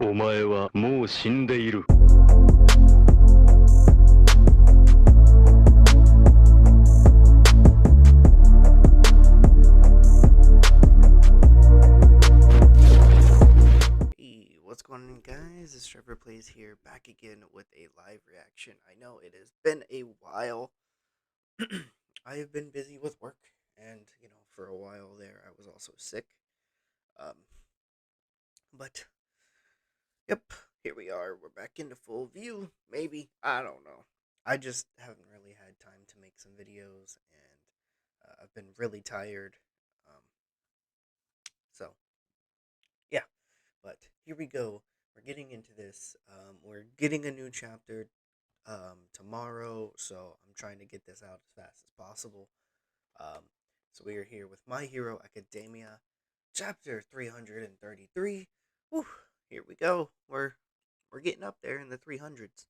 お前はもう死んでいる。Hey, what's going on, guys? It's Trevor Plays here, back again with a live reaction. I know it has been a while. I have been busy with work, and for a while there, I was also sick. Um, but yep, here we are. We're back into full view. Maybe, I don't know. I just haven't really had time to make some videos, and I've been really tired. Um, so yeah, but here we go. We're getting into this. We're getting a new chapter tomorrow, so I'm trying to get this out as fast as possible. Um, so we are here with My Hero Academia, chapter 333. Whew, here we go. We're getting up there in the 300s.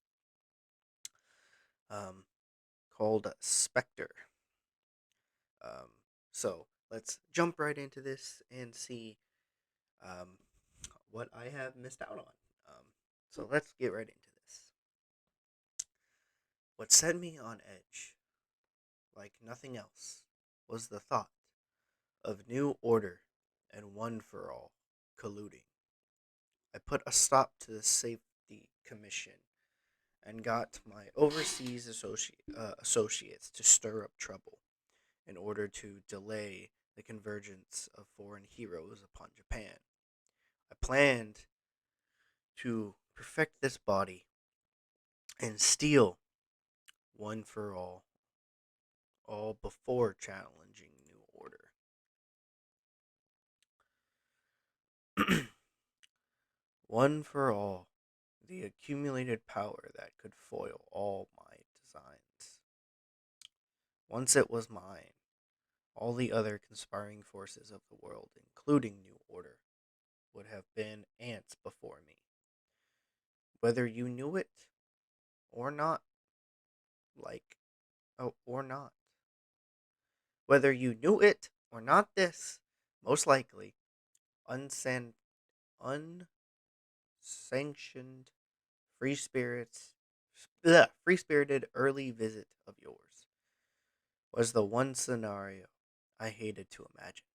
Called Specter. Um, so let's jump right into this and see um, what I have missed out on. So let's get right into this. What set me on edge, like nothing else, was the thought of new order and one for all colluding. I put a stop to the safety commission and got my overseas associates to stir up trouble in order to delay the convergence of foreign heroes upon Japan. I planned to perfect this body and steal one for all before challenging new order. One for all, the accumulated power that could foil all my designs. Once it was mine, all the other conspiring forces of the world, including New Order, would have been ants before me. Whether you knew it or not, like, oh, or not. Whether you knew it or not, this, most likely, unsan- unsanctioned free spirits, free spirited early visit of yours was the one scenario I hated to imagine.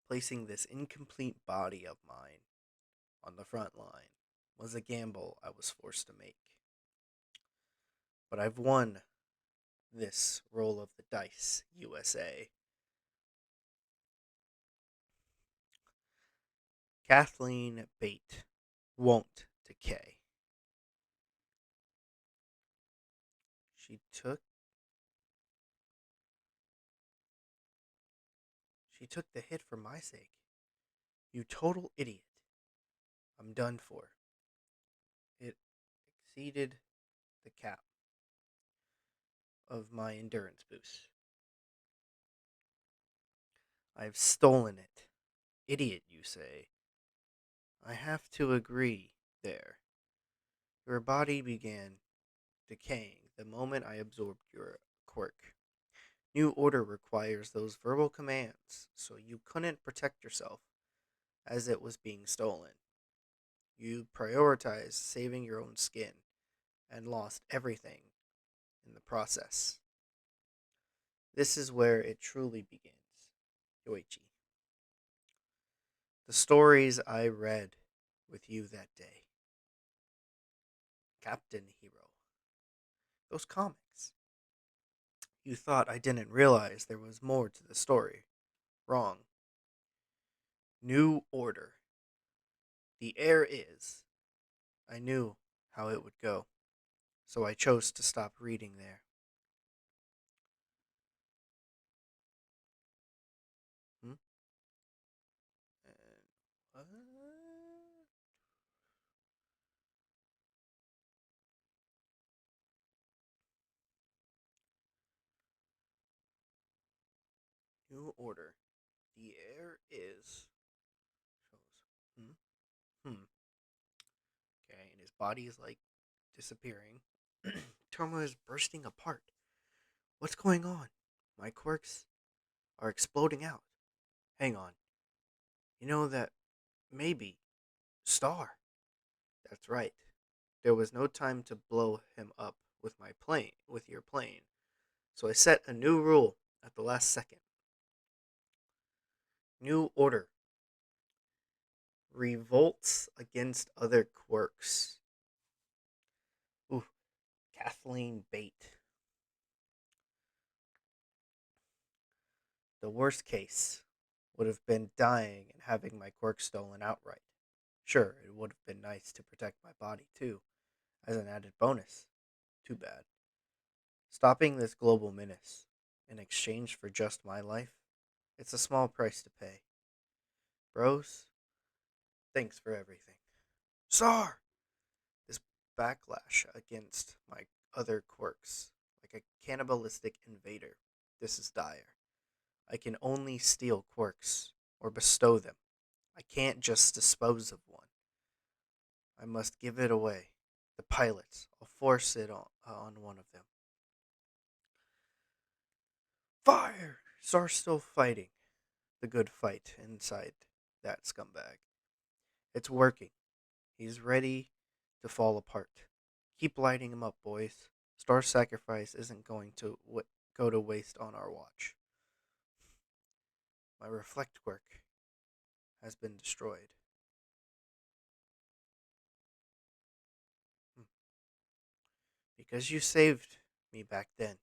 Placing this incomplete body of mine on the front line was a gamble I was forced to make. But I've won this roll of the dice, USA. Kathleen Bate won't decay. She took the hit for my sake. You total idiot. I'm done for. It exceeded the cap of my endurance boost. I've stolen it. Idiot, you say. I have to agree there. Your body began decaying the moment I absorbed your quirk. New Order requires those verbal commands, so you couldn't protect yourself as it was being stolen. You prioritized saving your own skin and lost everything in the process. This is where it truly begins, Yoichi. The stories I read with you that day. Captain Hero. Those comics. You thought I didn't realize there was more to the story. Wrong. New Order. The air is. I knew how it would go, so I chose to stop reading there. Hmm? What? New Order. The air is. Shows. Hmm? Hmm. Okay, and his body is like disappearing. Tomo is bursting apart. What's going on? My quirks are exploding out. Hang on. You know that maybe Star. That's right. There was no time to blow him up with your plane. So I set a new rule at the last second. New order. Revolts against other quirks. Ooh, Kathleen Bate. The worst case would have been dying and having my quirk stolen outright. Sure, it would have been nice to protect my body too, as an added bonus. Too bad. Stopping this global menace in exchange for just my life, it's a small price to pay. Bros, thanks for everything. Sar! This backlash against my other quirks, like a cannibalistic invader. This is dire. I can only steal quirks or bestow them. I can't just dispose of one. I must give it away. The pilots, I'll force it on one of them. Fire! Sar's still fighting the good fight inside that scumbag. It's working. He's ready to fall apart. Keep lighting him up, boys. Star's sacrifice isn't going to go to waste on our watch. My reflect quirk has been destroyed. Hmm. Because you saved me back then,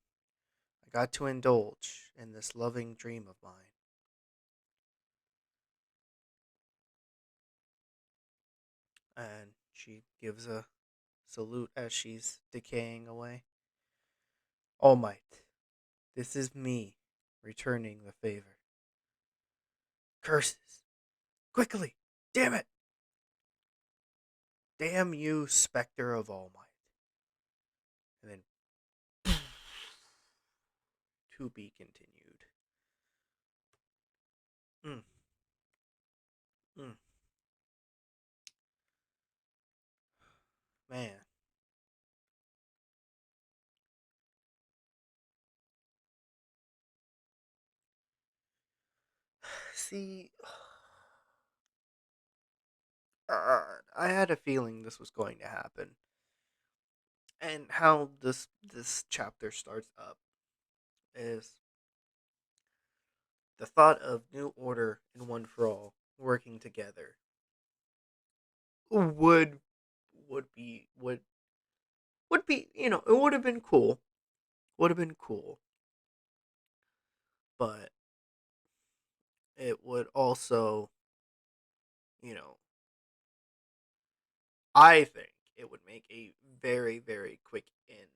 I got to indulge in this loving dream of mine. And she gives a salute as she's decaying away. All Might, this is me returning the favor. Curses! Quickly! Damn it! Damn you, Specter of All Might. And then, to be continued. Mm, mm. Man. See, I had a feeling this was going to happen. And how this chapter starts up is the thought of New Order and One for All working together would would be would be, it would have been cool. Would have been cool. But it would also, you know, I think it would make a very, very quick end.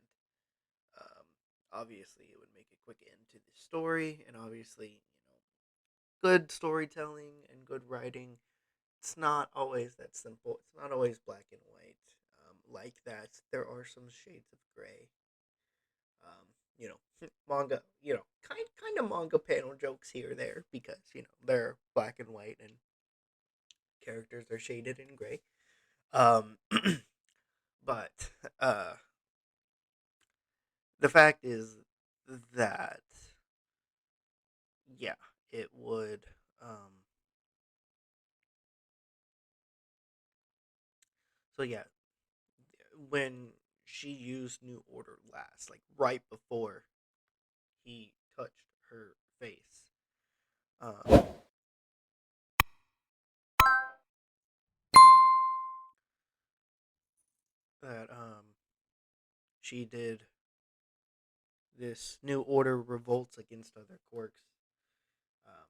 Um, Obviously, it would make a quick end to the story, and obviously, good storytelling and good writing. It's not always that simple. It's not always black and white. Like that, there are some shades of gray. Manga, kind of manga panel jokes here or there because they're black and white and characters are shaded in gray. Um, but uh, the fact is that yeah, it would. So yeah, when she used New Order last, like right before he touched her face, um, that she did this New Order revolts against other quirks. Um,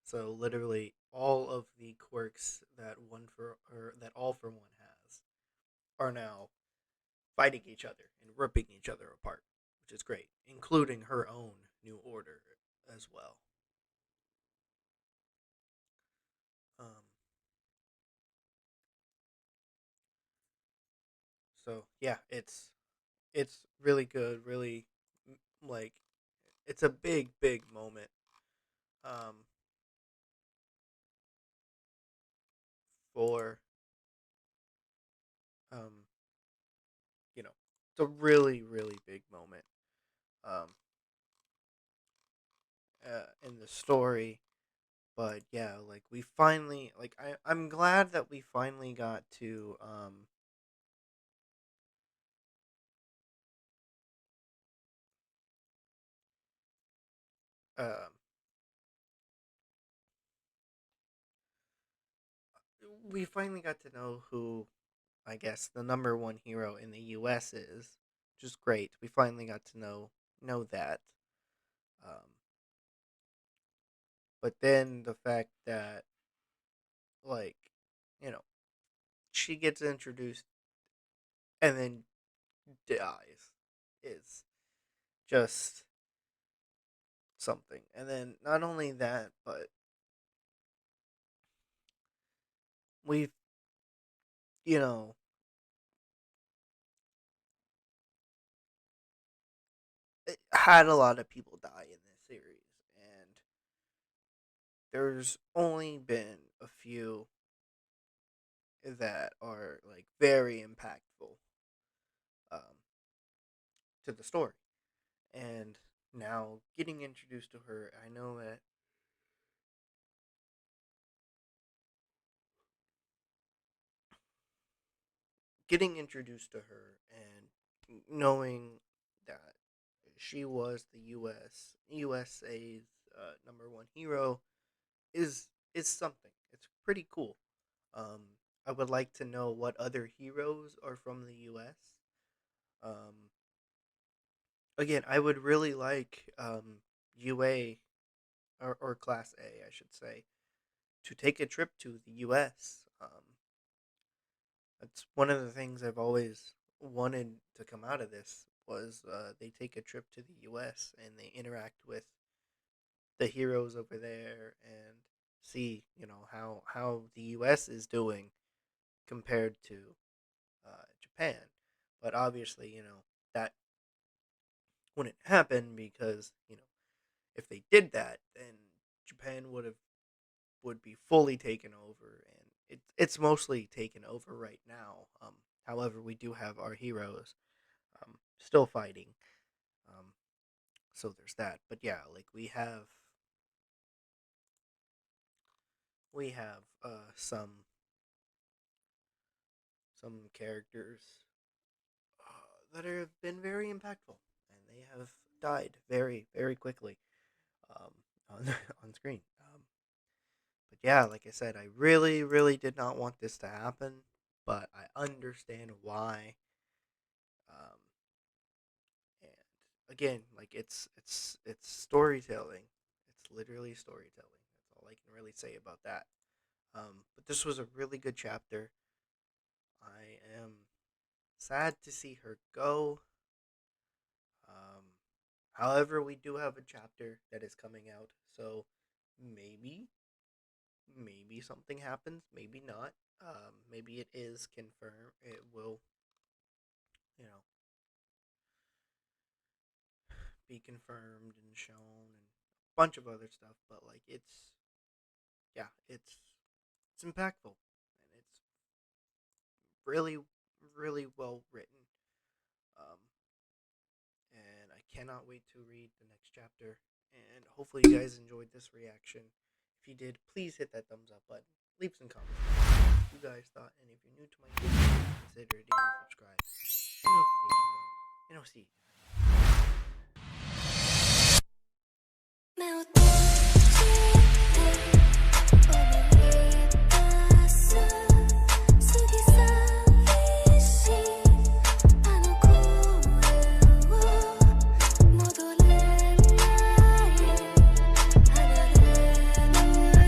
so literally all of the quirks that All for One has are now fighting each other and ripping each other apart, which is great, including her own New Order as well. Um, so yeah, it's really good, really like it's a big moment um, for um, it's a really big moment um, in the story But yeah, like we finally like I'm glad that we finally got to um we finally got to know who I guess the number one hero in the US is, which is great. We finally got to know that. Um but then the fact that like, you know, she gets introduced and then dies is just something. And then not only that, but we've, you know, had a lot of people die in this series, and there's only been a few that are like very impactful um, to the story. And now getting introduced to her, I know that getting introduced to her and knowing that she was the USA's number one hero is something. It's pretty cool. Um, I would like to know what other heroes are from the U.S. Um, again, I would really like UA or Class A, I should say, to take a trip to the U.S. That's one of the things I've always wanted to come out of this was they take a trip to the U.S. and they interact with the heroes over there and see how the U.S. is doing compared to Japan. But obviously, that wouldn't happen because if they did that, then Japan would be fully taken over, and it's mostly taken over right now. However, we do have our heroes still fighting. Um, so there's that. But yeah, like we have some characters that have been very impactful, and they have died very very quickly um, on on screen. But yeah, like I said, I really really did not want this to happen, but I understand why. Um, and again, like it's storytelling. It's literally storytelling. That's all I can really say about that. But this was a really good chapter. I am sad to see her go. Um, however, we do have a chapter that is coming out, so maybe, maybe something happens, maybe not. Maybe it is confirmed. It will, you know, be confirmed and shown, and a bunch of other stuff. But like, yeah, it's impactful, and it's really, really well written. Um, and I cannot wait to read the next chapter. And hopefully, you guys enjoyed this reaction. If you did, please hit that thumbs up button. Leave some comments. What you guys thought, and if you're new to my channel, consider hitting subscribe and notification bell. And I'll see you.